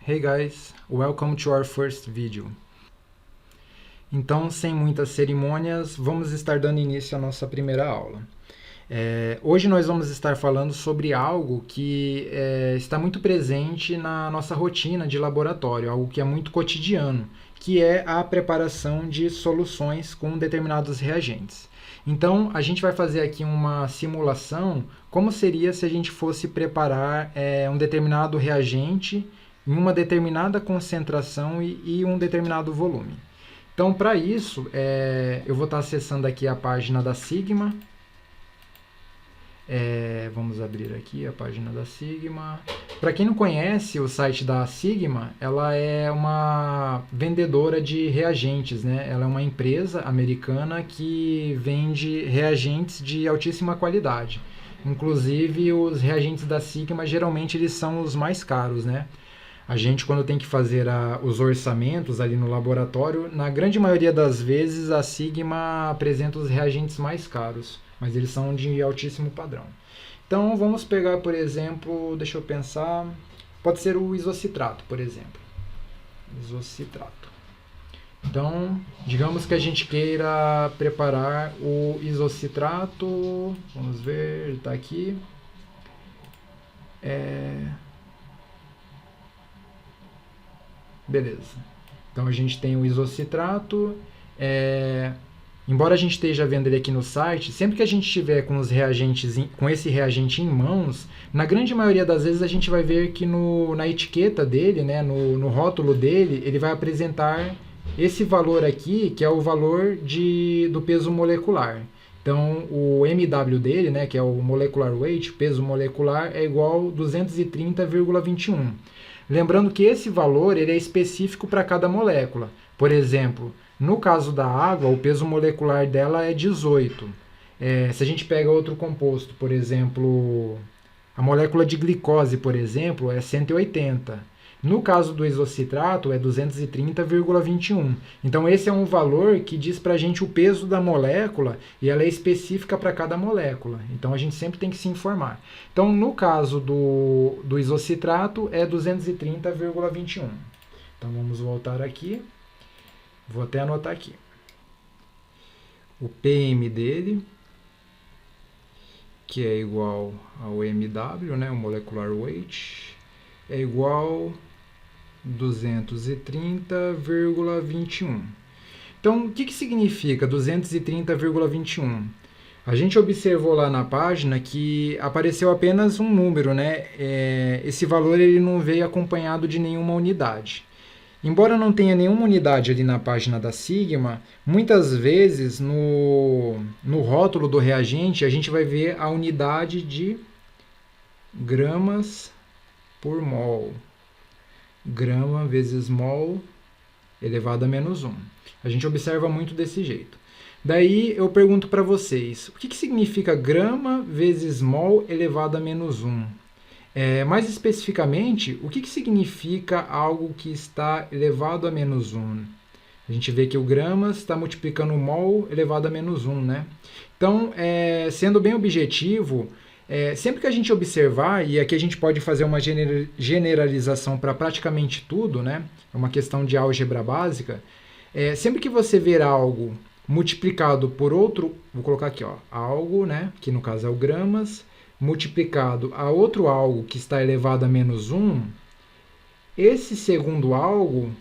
Hey guys, welcome to our first video. Então, sem muitas cerimônias, vamos estar dando início à nossa primeira aula. Hoje nós vamos estar falando sobre algo que está muito presente na nossa rotina de laboratório, algo que é muito cotidiano, que é a preparação de soluções com determinados reagentes. Então, a gente vai fazer aqui uma simulação, como seria se a gente fosse preparar um determinado reagente em uma determinada concentração e um determinado volume. Então, para isso, eu vou estar acessando aqui a página da Sigma. Vamos abrir aqui a página da Sigma. Para quem não conhece o site da Sigma, ela é uma vendedora de reagentes, né? Ela é uma empresa americana que vende reagentes de altíssima qualidade. Inclusive, os reagentes da Sigma, geralmente, eles são os mais caros, né? A gente, quando tem que fazer os orçamentos ali no laboratório, na grande maioria das vezes a Sigma apresenta os reagentes mais caros, mas eles são de altíssimo padrão. Então vamos pegar, por exemplo, deixa eu pensar, pode ser o isocitrato, por exemplo. Isocitrato. Então, digamos que a gente queira preparar o isocitrato, vamos ver, ele está aqui. Beleza. Então a gente tem o isocitrato. Embora a gente esteja vendo ele aqui no site, sempre que a gente estiver com os reagentes, com esse reagente em mãos, na grande maioria das vezes a gente vai ver que na etiqueta dele, né, no rótulo dele, ele vai apresentar esse valor aqui, que é o valor do peso molecular. Então, o MW dele, né, que é o molecular weight, peso molecular, é igual a 230,21. Lembrando que esse valor ele é específico para cada molécula. Por exemplo, no caso da água, o peso molecular dela é 18. Se a gente pega outro composto, por exemplo, a molécula de glicose, por exemplo, é 180. No caso do isocitrato, é 230,21. Então, esse é um valor que diz para a gente o peso da molécula e ela é específica para cada molécula. Então, a gente sempre tem que se informar. Então, no caso do isocitrato, é 230,21. Então, vamos voltar aqui. Vou até anotar aqui. O PM dele, que é igual ao MW, né, o molecular weight, é igual 230,21. Então, o que significa 230,21? A gente observou lá na página que apareceu apenas um número, né? Esse valor ele não veio acompanhado de nenhuma unidade. Embora não tenha nenhuma unidade ali na página da Sigma, muitas vezes no rótulo do reagente a gente vai ver a unidade de gramas por mol. Grama vezes mol elevado a menos 1. A gente observa muito desse jeito. Daí eu pergunto para vocês, o que significa grama vezes mol elevado a menos 1? Mais especificamente, o que significa algo que está elevado a menos 1? A gente vê que o gramas está multiplicando o mol elevado a menos 1, né? Então, sendo bem objetivo, sempre que a gente observar, e aqui a gente pode fazer uma generalização para praticamente tudo, né? É uma questão de álgebra básica. Sempre que você ver algo multiplicado por outro, vou colocar aqui, ó, algo, né? Que no caso é o gramas, multiplicado a outro algo que está elevado a menos 1, esse segundo algo,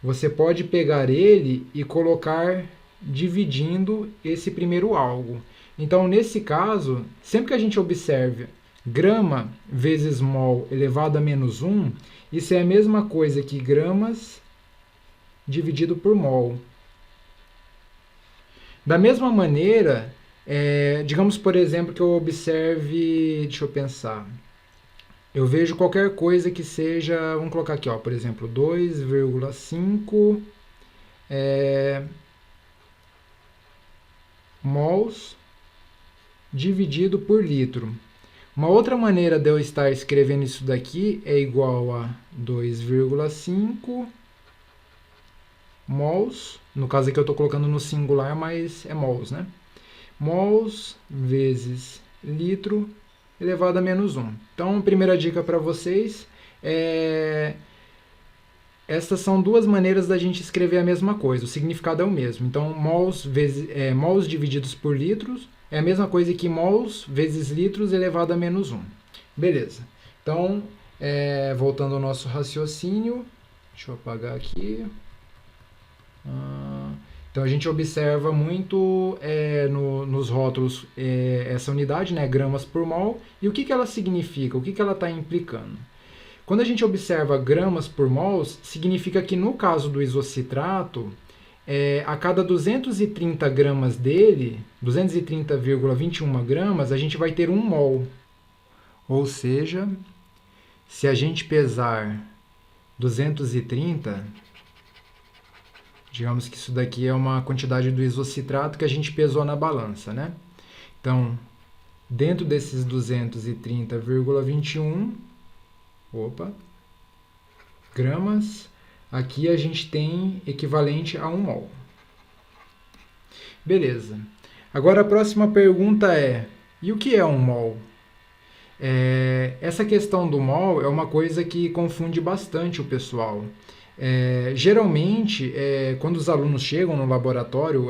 você pode pegar ele e colocar dividindo esse primeiro algo. Então, nesse caso, sempre que a gente observe grama vezes mol elevado a menos 1, isso é a mesma coisa que gramas dividido por mol. Da mesma maneira, digamos, por exemplo, que eu observe, deixa eu pensar, eu vejo qualquer coisa que seja, vamos colocar aqui, ó, por exemplo, 2,5 mols dividido por litro. Uma outra maneira de eu estar escrevendo isso daqui é igual a 2,5 mols, no caso aqui eu estou colocando no singular, mas é mols, né? Mols vezes litro elevado a menos 1. Então, primeira dica para vocês é essas são duas maneiras da gente escrever a mesma coisa, o significado é o mesmo. Então, mols divididos por litros é a mesma coisa que mols vezes litros elevado a menos 1. Beleza. Então, voltando ao nosso raciocínio, deixa eu apagar aqui. Então, a gente observa muito nos rótulos essa unidade, né, gramas por mol, e o que ela significa, o que ela está implicando. Quando a gente observa gramas por mols, significa que no caso do isocitrato, a cada 230 gramas dele, 230,21 gramas, a gente vai ter 1 mol. Ou seja, se a gente pesar 230, digamos que isso daqui é uma quantidade do isocitrato que a gente pesou na balança, né? Então, dentro desses 230,21 gramas, aqui a gente tem equivalente a 1 mol. Beleza. Agora a próxima pergunta é, e o que é 1 mol? Essa questão do mol é uma coisa que confunde bastante o pessoal. Geralmente, quando os alunos chegam no laboratório,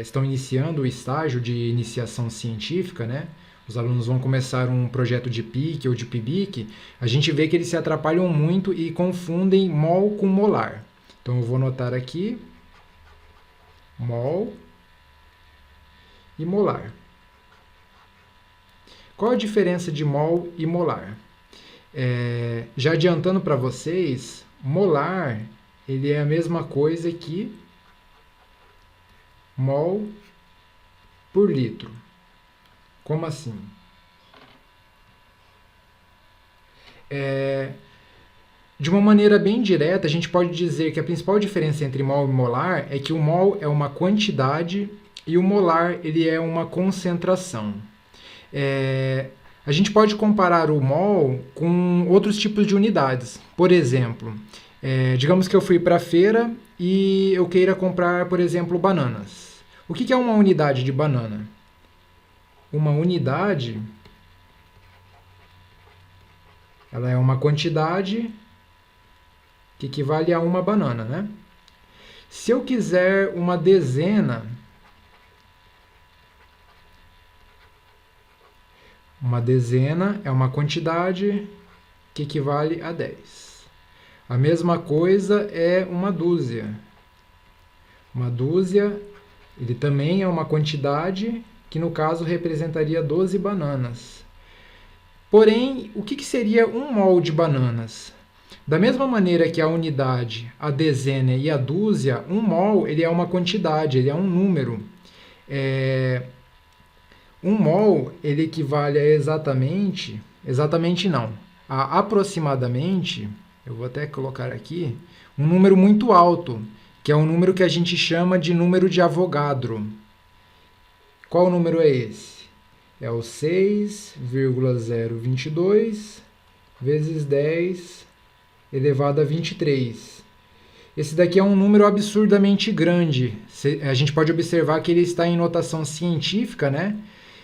estão iniciando o estágio de iniciação científica, né? Os alunos vão começar um projeto de PIC ou de PIBIC, a gente vê que eles se atrapalham muito e confundem mol com molar. Então eu vou anotar aqui, mol e molar. Qual a diferença de mol e molar? Já adiantando para vocês, molar ele é a mesma coisa que mol por litro. Como assim? De uma maneira bem direta, a gente pode dizer que a principal diferença entre mol e molar é que o mol é uma quantidade e o molar ele é uma concentração. A gente pode comparar o mol com outros tipos de unidades. Por exemplo, digamos que eu fui para a feira e eu queira comprar, por exemplo, bananas. O que é uma unidade de banana? Uma unidade, ela é uma quantidade que equivale a uma banana, né? Se eu quiser uma dezena, uma dezena é uma quantidade que equivale a 10. A mesma coisa é uma dúzia. Uma dúzia, ele também é uma quantidade que no caso representaria 12 bananas. Porém, o que seria 1 mol de bananas? Da mesma maneira que a unidade, a dezena e a dúzia, 1 mol ele é uma quantidade, ele é um número. 1 mol ele equivale a exatamente não, a aproximadamente, eu vou até colocar aqui, um número muito alto, que é um número que a gente chama de número de Avogadro. Qual número é esse? É o 6,022 vezes 10 elevado a 23. Esse daqui é um número absurdamente grande. A gente pode observar que ele está em notação científica, né?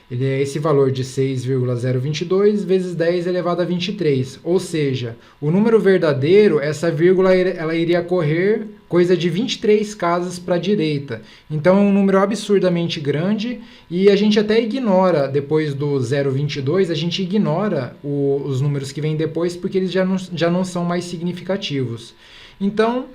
Ele é esse valor de 6,022 vezes 10 elevado a 23. Ou seja, o número verdadeiro, essa vírgula ela iria correr coisa de 23 casas para a direita. Então é um número absurdamente grande e a gente até ignora, depois do 0,22, a gente ignora os números que vêm depois porque eles já não são mais significativos. Então,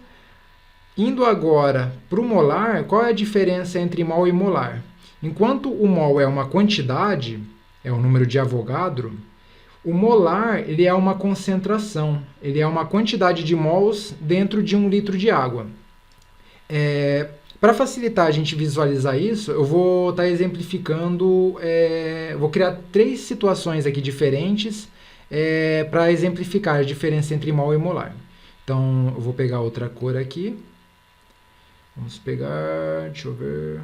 indo agora para o molar, qual é a diferença entre mol e molar? Enquanto o mol é uma quantidade, é o número de Avogadro, o molar ele é uma concentração, ele é uma quantidade de mols dentro de 1 litro de água. Para facilitar a gente visualizar isso, eu vou estar exemplificando, vou criar 3 situações aqui diferentes para exemplificar a diferença entre mol e molar. Então, eu vou pegar outra cor aqui. Vamos pegar, deixa eu ver...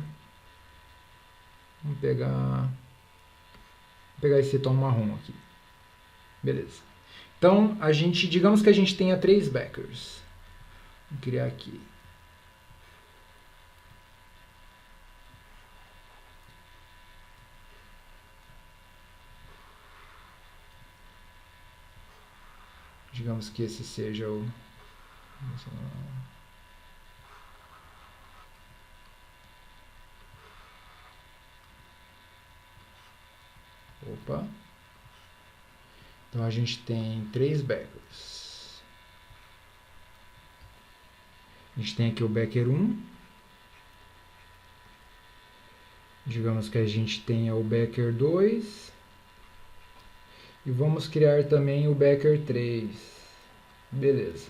Vamos pegar esse tom marrom aqui. Beleza. Então, digamos que a gente tenha 3 Beckers. Vou criar aqui. Digamos que esse seja o Opa. Então a gente tem 3 Beckers. A gente tem aqui o Becker 1. Digamos que a gente tenha o Becker 2. E vamos criar também o Becker 3. Beleza.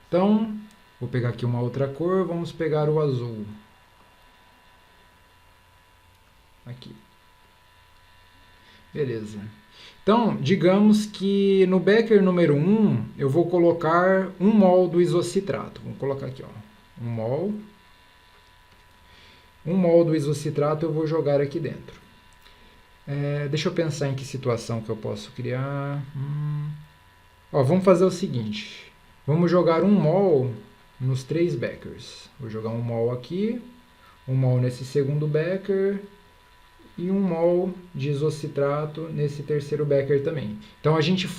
Então, vou pegar aqui uma outra cor, vamos pegar o azul. Aqui. Beleza. Então, digamos que no Becker número 1, eu vou colocar 1 mol do isocitrato. Vamos colocar aqui, ó, 1 mol. 1 mol do isocitrato eu vou jogar aqui dentro. Deixa eu pensar em que situação que eu posso criar. Ó, vamos fazer o seguinte. Vamos jogar 1 mol nos 3 Beckers. Vou jogar 1 mol aqui, 1 mol nesse segundo Becker e 1 mol de isocitrato nesse terceiro Becker também. Então a gente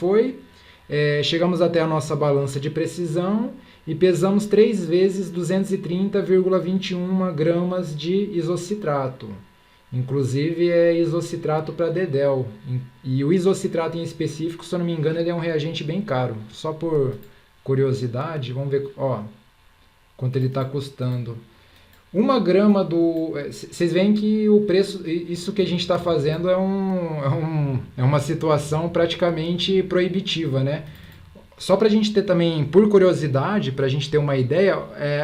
chegamos até a nossa balança de precisão e pesamos 3 vezes 230,21 gramas de isocitrato. Inclusive é isocitrato para dedéu. E o isocitrato em específico, se eu não me engano, ele é um reagente bem caro. Só por curiosidade, vamos ver quanto ele está custando. 1 grama do... Vocês veem que o preço... Isso que a gente está fazendo é uma situação praticamente proibitiva, né? Só para a gente ter também, por curiosidade, para a gente ter uma ideia,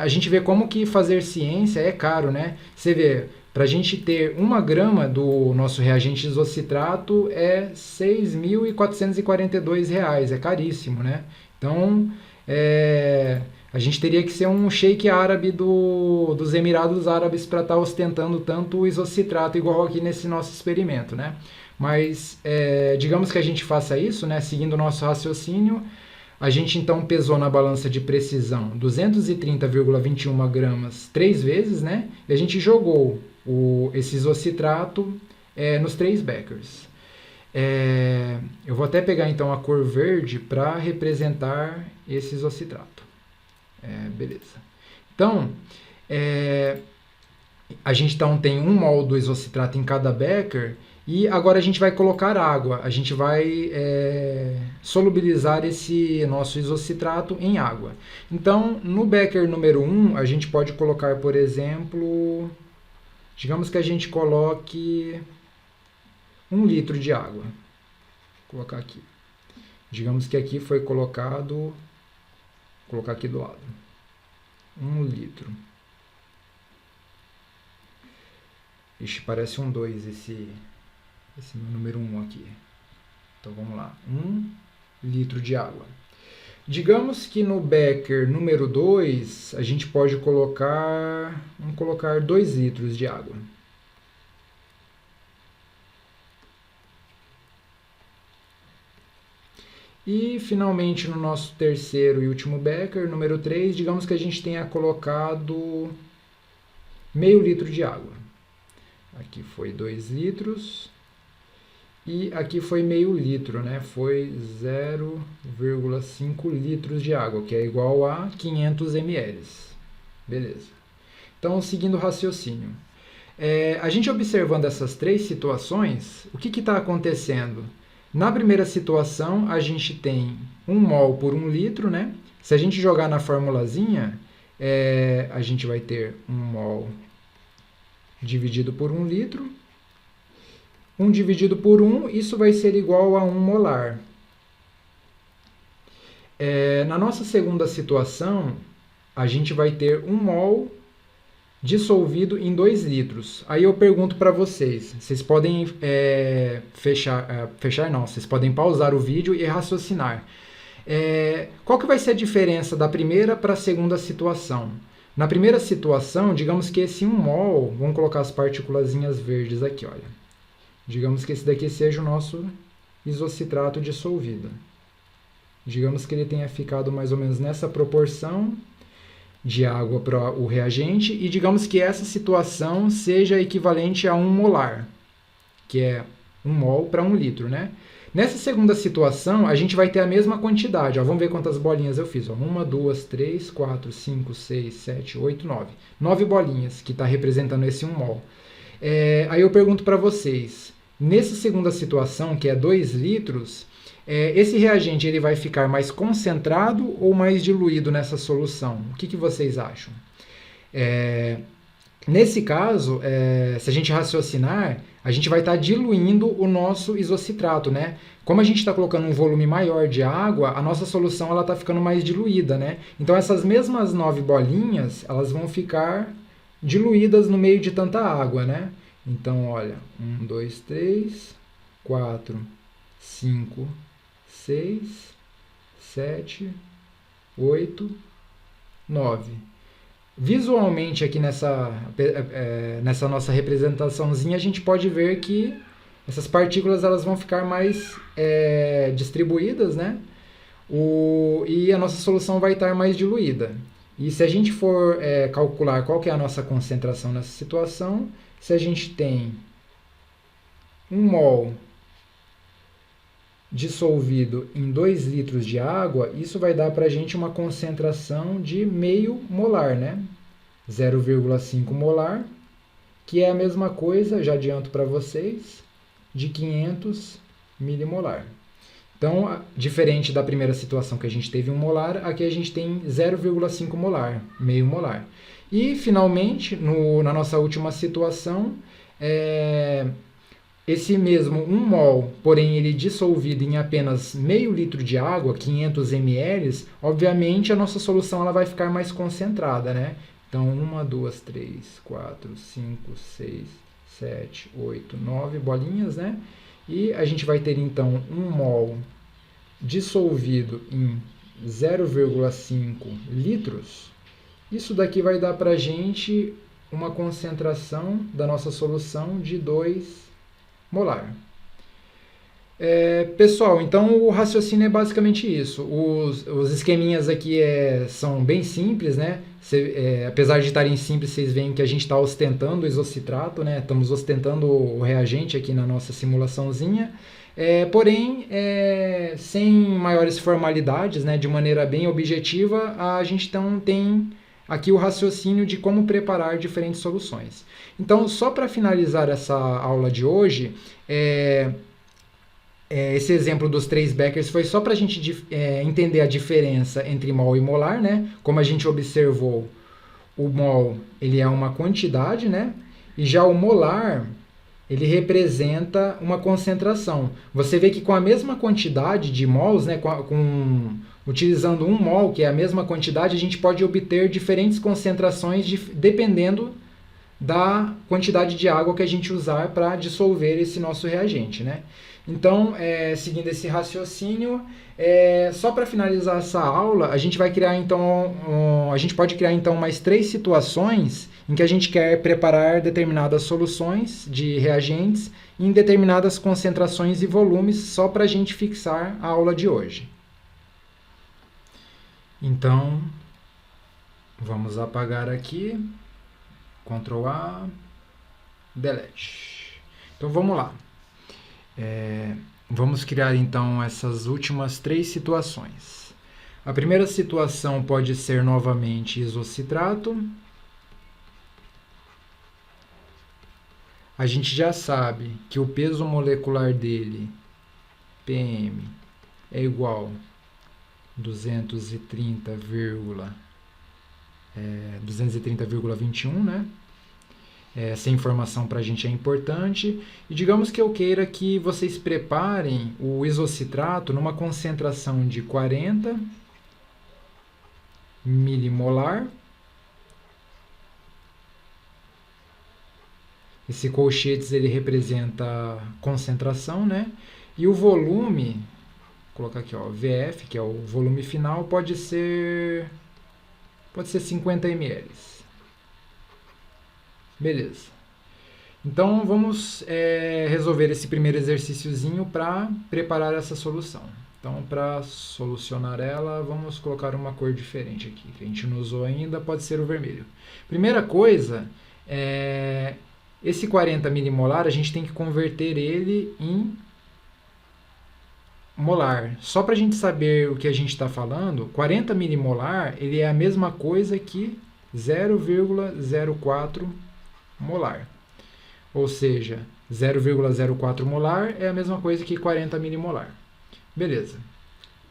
a gente vê como que fazer ciência é caro, né? Você vê, para a gente ter 1 grama do nosso reagente isocitrato é R$ 6.442, é caríssimo, né? Então, a gente teria que ser um sheik árabe dos Emirados Árabes para estar ostentando tanto o isocitrato igual aqui nesse nosso experimento, né? Mas digamos que a gente faça isso, né? Seguindo o nosso raciocínio, a gente então pesou na balança de precisão 230,21 gramas 3 vezes, né? E a gente jogou esse isocitrato nos 3 Beckers. Eu vou até pegar então a cor verde para representar esse isocitrato. Beleza. Então, a gente então tem 1 mol do isocitrato em cada Becker e agora a gente vai colocar água. A gente vai solubilizar esse nosso isocitrato em água. Então, no Becker número 1, a gente pode colocar, por exemplo, digamos que a gente coloque 1 litro de água. Vou colocar aqui. Digamos que aqui foi colocado... Vou colocar aqui do lado. 1 litro. Ixi, parece um 2 esse número 1 aqui. Então vamos lá. 1 litro de água. Digamos que no Becker número 2 a gente pode colocar... Vamos colocar 2 litros de água. E, finalmente, no nosso terceiro e último Becker, número 3, digamos que a gente tenha colocado meio litro de água. Aqui foi 2 litros e aqui foi meio litro, né? Foi 0,5 litros de água, que é igual a 500 ml. Beleza. Então, seguindo o raciocínio. A gente observando essas 3 situações, o que está acontecendo? Na primeira situação, a gente tem 1 mol por 1 litro, né? Se a gente jogar na formulazinha, a gente vai ter 1 mol dividido por 1 litro. 1 dividido por 1, isso vai ser igual a 1 molar. Na nossa segunda situação, a gente vai ter 1 mol dissolvido em 2 litros. Aí eu pergunto para vocês podem vocês podem pausar o vídeo e raciocinar. Qual que vai ser a diferença da primeira para a segunda situação? Na primeira situação, digamos que esse 1 mol, vamos colocar as partículazinhas verdes aqui, olha. Digamos que esse daqui seja o nosso isocitrato dissolvido. Digamos que ele tenha ficado mais ou menos nessa proporção de água para o reagente e digamos que essa situação seja equivalente a 1 molar, que é 1 mol para 1 litro, né? Nessa segunda situação, a gente vai ter a mesma quantidade. Ó, vamos ver quantas bolinhas eu fiz. Ó. 1, 2, 3, 4, 5, 6, 7, 8, 9. 9 bolinhas, que está representando esse 1 mol. Aí eu pergunto para vocês, nessa segunda situação, que é 2 litros, esse reagente ele vai ficar mais concentrado ou mais diluído nessa solução? O que vocês acham? Nesse caso, se a gente raciocinar, a gente vai estar diluindo o nosso isocitrato, né? Como a gente está colocando um volume maior de água, a nossa solução está ficando mais diluída, né? Então essas mesmas 9 bolinhas, elas vão ficar diluídas no meio de tanta água, né? Então, olha, 1, 2, 3, 4, 5, 6, 7, 8, 9. Visualmente aqui nessa nossa representaçãozinha a gente pode ver que essas partículas elas vão ficar mais distribuídas, né? E a nossa solução vai estar mais diluída. E se a gente for calcular qual que é a nossa concentração nessa situação, se a gente tem 1 mol dissolvido em 2 litros de água, isso vai dar para a gente uma concentração de meio molar, né? 0,5 molar, que é a mesma coisa, já adianto para vocês, de 500 milimolar. Então, diferente da primeira situação que a gente teve 1 molar, aqui a gente tem 0,5 molar, meio molar. E, finalmente, na nossa última situação, esse mesmo 1 mol, porém ele dissolvido em apenas meio litro de água, 500 ml, obviamente a nossa solução ela vai ficar mais concentrada, né? Então, 1, 2, 3, 4, 5, 6, 7, 8, 9 bolinhas, né? E a gente vai ter, então, 1 mol dissolvido em 0,5 litros. Isso daqui vai dar para a gente uma concentração da nossa solução de 2 molar. Pessoal, então o raciocínio é basicamente isso. Os esqueminhas aqui são bem simples, né? Apesar de estarem simples, vocês veem que a gente está ostentando o isocitrato, né? Estamos ostentando o reagente aqui na nossa simulaçãozinha. Porém, sem maiores formalidades, né? De maneira bem objetiva, a gente então tem aqui o raciocínio de como preparar diferentes soluções. Então, só para finalizar essa aula de hoje, esse exemplo dos 3 Beckers foi só para a gente entender a diferença entre mol e molar, né? Como a gente observou, o mol ele é uma quantidade, né? E já o molar ele representa uma concentração. Você vê que com a mesma quantidade de mols, né? Utilizando 1 mol, que é a mesma quantidade, a gente pode obter diferentes concentrações dependendo da quantidade de água que a gente usar para dissolver esse nosso reagente, né? Então, seguindo esse raciocínio, só para finalizar essa aula, a gente vai criar então, a gente pode criar então mais 3 situações em que a gente quer preparar determinadas soluções de reagentes em determinadas concentrações e volumes, só para a gente fixar a aula de hoje. Então, vamos apagar aqui, Ctrl A, Delete. Então vamos lá. Vamos criar então essas últimas 3 situações. A primeira situação pode ser novamente isocitrato. A gente já sabe que o peso molecular dele, PM, é igual a 230,21, né? Essa informação para a gente é importante. E digamos que eu queira que vocês preparem o isocitrato numa concentração de 40 milimolar. Esse colchetes ele representa concentração, né? E o volume, vou colocar aqui, ó, VF, que é o volume final, pode ser 50 ml. Beleza. Então vamos resolver esse primeiro exercíciozinho para preparar essa solução. Então, para solucionar ela, vamos colocar uma cor diferente aqui, que a gente não usou ainda, pode ser o vermelho. Primeira coisa, esse 40 milimolar, a gente tem que converter ele em molar. Só para a gente saber o que a gente está falando, 40 milimolar ele é a mesma coisa que 0,04 molar. Ou seja, 0,04 molar é a mesma coisa que 40 milimolar. Beleza.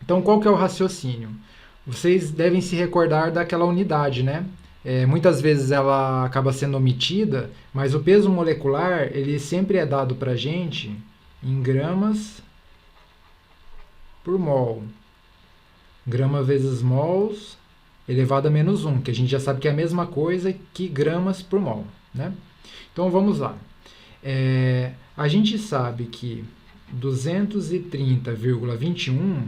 Então, qual que é o raciocínio? Vocês devem se recordar daquela unidade, né? Muitas vezes ela acaba sendo omitida, mas o peso molecular ele sempre é dado para a gente em gramas por mol. Grama vezes mols elevado a menos 1, que a gente já sabe que é a mesma coisa que gramas por mol, né? Então, vamos lá. A gente sabe que 230,21,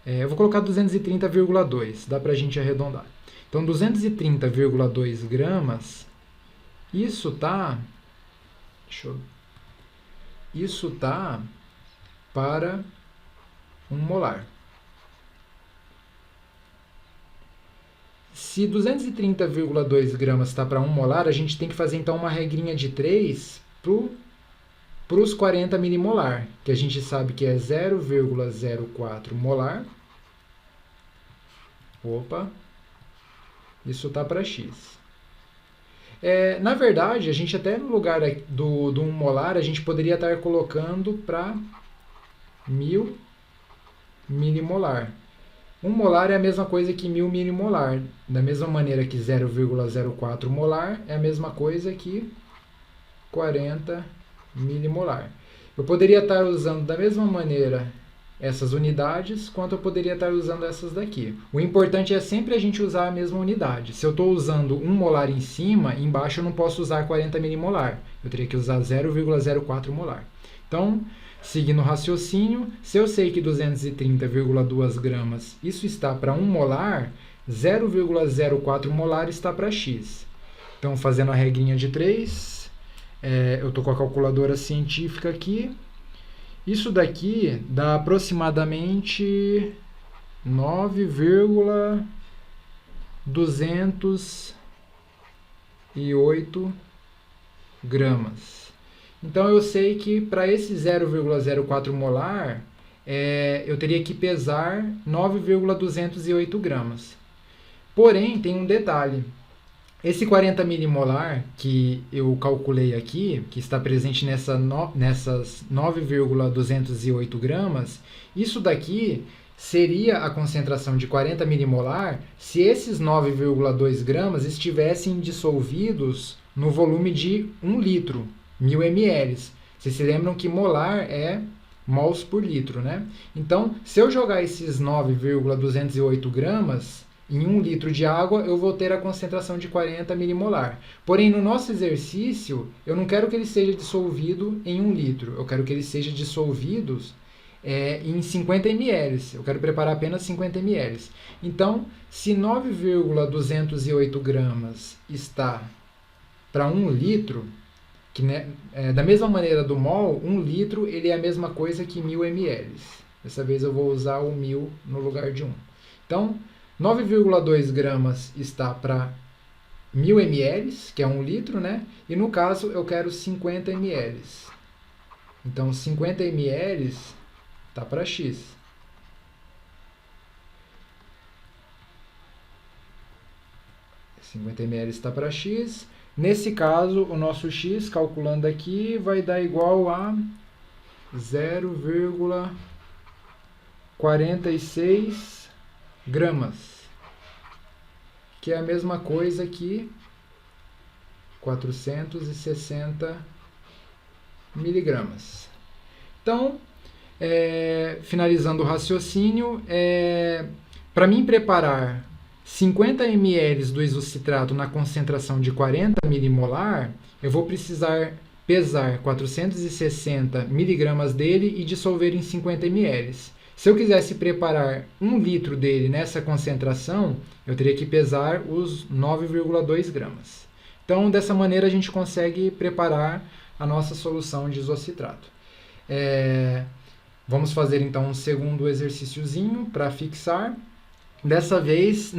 eu vou colocar 230,2, dá para a gente arredondar. Então, 230,2 gramas, isso tá para 1 molar. Se 230,2 gramas está para 1 molar, a gente tem que fazer então uma regrinha de 3 para os 40 milimolar, que a gente sabe que é 0,04 molar. Opa, isso está para X. Na verdade, a gente até no lugar do 1 molar, a gente poderia estar colocando para 1000 milimolar. 1 molar é a mesma coisa que 1000 milimolar. Da mesma maneira que 0,04 molar é a mesma coisa que 40 milimolar. Eu poderia estar usando da mesma maneira essas unidades, quanto eu poderia estar usando essas daqui. O importante é sempre a gente usar a mesma unidade. Se eu estou usando 1 molar em cima, embaixo eu não posso usar 40 milimolar. Eu teria que usar 0,04 molar. Então, seguindo o raciocínio, se eu sei que 230,2 gramas, isso está para 1 molar, 0,04 molar está para X. Então, fazendo a regrinha de 3, eu estou com a calculadora científica aqui. Isso daqui dá aproximadamente 9,208 gramas. Então, eu sei que para esse 0,04 molar, eu teria que pesar 9,208 gramas. Porém, tem um detalhe. Esse 40 milimolar que eu calculei aqui, que está presente nessas 9,208 gramas, isso daqui seria a concentração de 40 milimolar se esses 9,2 gramas estivessem dissolvidos no volume de 1 litro. 1000 ml. Vocês se lembram que molar é mols por litro, né? Então, se eu jogar esses 9,208 gramas em 1 litro de água, eu vou ter a concentração de 40 milimolar. Porém, no nosso exercício, eu não quero que ele seja dissolvido em 1 litro. Eu quero que ele seja dissolvido em 50 ml. Eu quero preparar apenas 50 ml. Então, se 9,208 gramas está para 1 litro, que, da mesma maneira do mol, 1 litro ele é a mesma coisa que 1000 ml. Dessa vez eu vou usar o 1000 no lugar de 1. Então, 9,2 gramas está para 1000 ml, que é 1 litro, né? E no caso eu quero 50 ml. Então, 50 ml está para X. está para X. Nesse caso, o nosso X, calculando aqui, vai dar igual a 0,46 gramas, que é a mesma coisa que 460 miligramas. Então, finalizando o raciocínio, para mim preparar 50 ml do isocitrato na concentração de 40 milimolar, eu vou precisar pesar 460 miligramas dele e dissolver em 50 ml. Se eu quisesse preparar 1 litro dele nessa concentração, eu teria que pesar os 9,2 gramas. Então, dessa maneira, a gente consegue preparar a nossa solução de isocitrato. Vamos fazer, então, um segundo exercíciozinho para fixar. Dessa vez,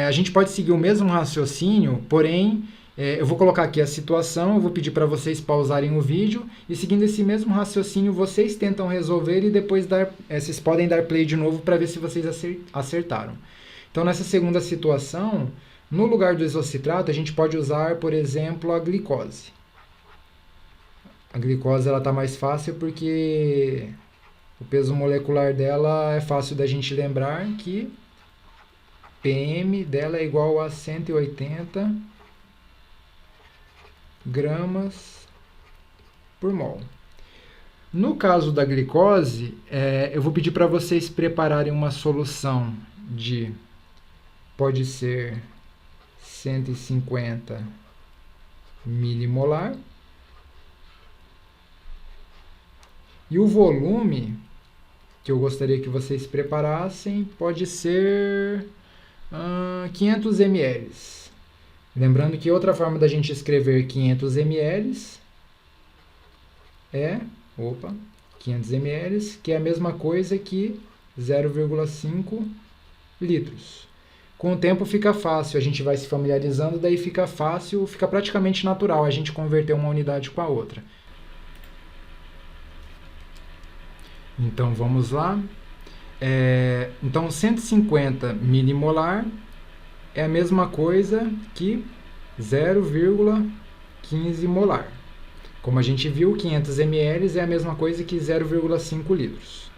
a gente pode seguir o mesmo raciocínio, porém, Eu vou colocar aqui a situação, eu vou pedir para vocês pausarem o vídeo e seguindo esse mesmo raciocínio, vocês tentam resolver e depois vocês podem dar play de novo para ver se vocês acertaram. Então, nessa segunda situação, no lugar do isocitrato, a gente pode usar, por exemplo, a glicose. A glicose está mais fácil porque o peso molecular dela é fácil da gente lembrar que PM dela é igual a 180 gramas por mol. No caso da glicose, eu vou pedir para vocês prepararem uma solução de, pode ser 150 milimolar. E o volume que eu gostaria que vocês preparassem pode ser 500 ml. Lembrando que outra forma da gente escrever 500 ml é 500 ml, que é a mesma coisa que 0,5 litros. Com o tempo fica fácil, a gente vai se familiarizando, daí fica fácil, fica praticamente natural a gente converter uma unidade com a outra. Então vamos lá. Então 150 milimolar é a mesma coisa que 0,15 molar. Como a gente viu, 500 ml é a mesma coisa que 0,5 litros.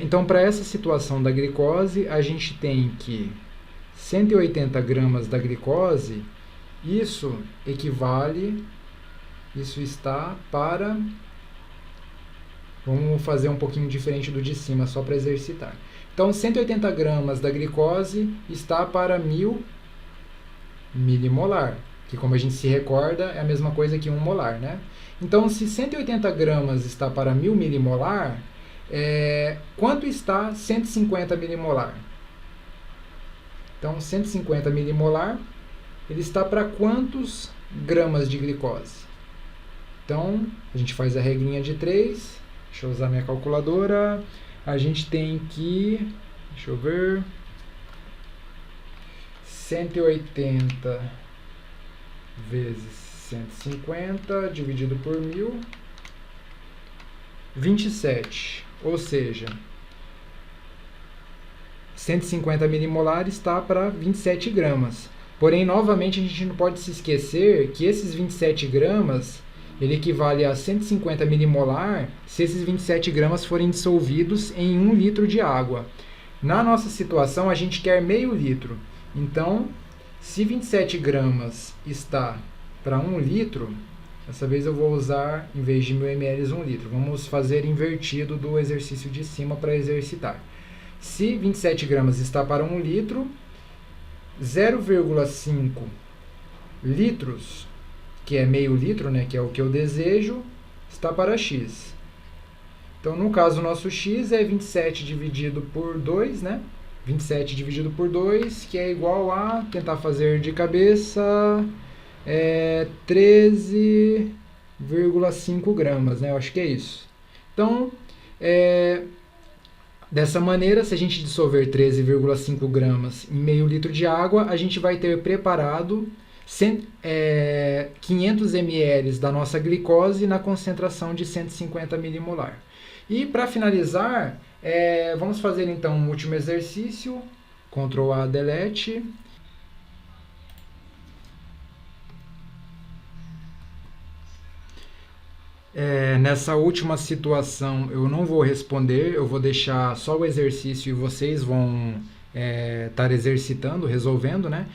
Então, para essa situação da glicose, a gente tem que 180 gramas da glicose, isso está para... Vamos fazer um pouquinho diferente do de cima, só para exercitar. Então, 180 gramas da glicose está para 1000 milimolar, que como a gente se recorda, é a mesma coisa que 1 molar, né? Então, se 180 gramas está para 1000 milimolar, quanto está 150 milimolar? Então, 150 milimolar, ele está para quantos gramas de glicose? Então, a gente faz a regrinha de 3. Deixa eu usar minha calculadora. A gente tem que, deixa eu ver, 180 vezes 150 dividido por 1000, 27. Ou seja, 150 milimolar está para 27 gramas. Porém, novamente, a gente não pode se esquecer que esses 27 gramas... ele equivale a 150 milimolar se esses 27 gramas forem dissolvidos em 1 litro de água. Na nossa situação, a gente quer meio litro. Então, se 27 gramas está para 1 litro, dessa vez eu vou usar, em vez de 1000 ml, 1 litro. Vamos fazer invertido do exercício de cima para exercitar. Se 27 gramas está para 1 litro, 0,5 litros... que é meio litro, né, que é o que eu desejo, está para x. Então, no caso, o nosso x é 27 dividido por 2, né? 27 dividido por 2, que é igual a, tentar fazer de cabeça, 13,5 gramas, né? Eu acho que é isso. Então, dessa maneira, se a gente dissolver 13,5 gramas em meio litro de água, a gente vai ter preparado 500 ml da nossa glicose na concentração de 150 milimolar. E para finalizar, vamos fazer então um último exercício. Ctrl A, delete. Nessa última situação eu não vou responder, eu vou deixar só o exercício e vocês vão estar exercitando, resolvendo, né?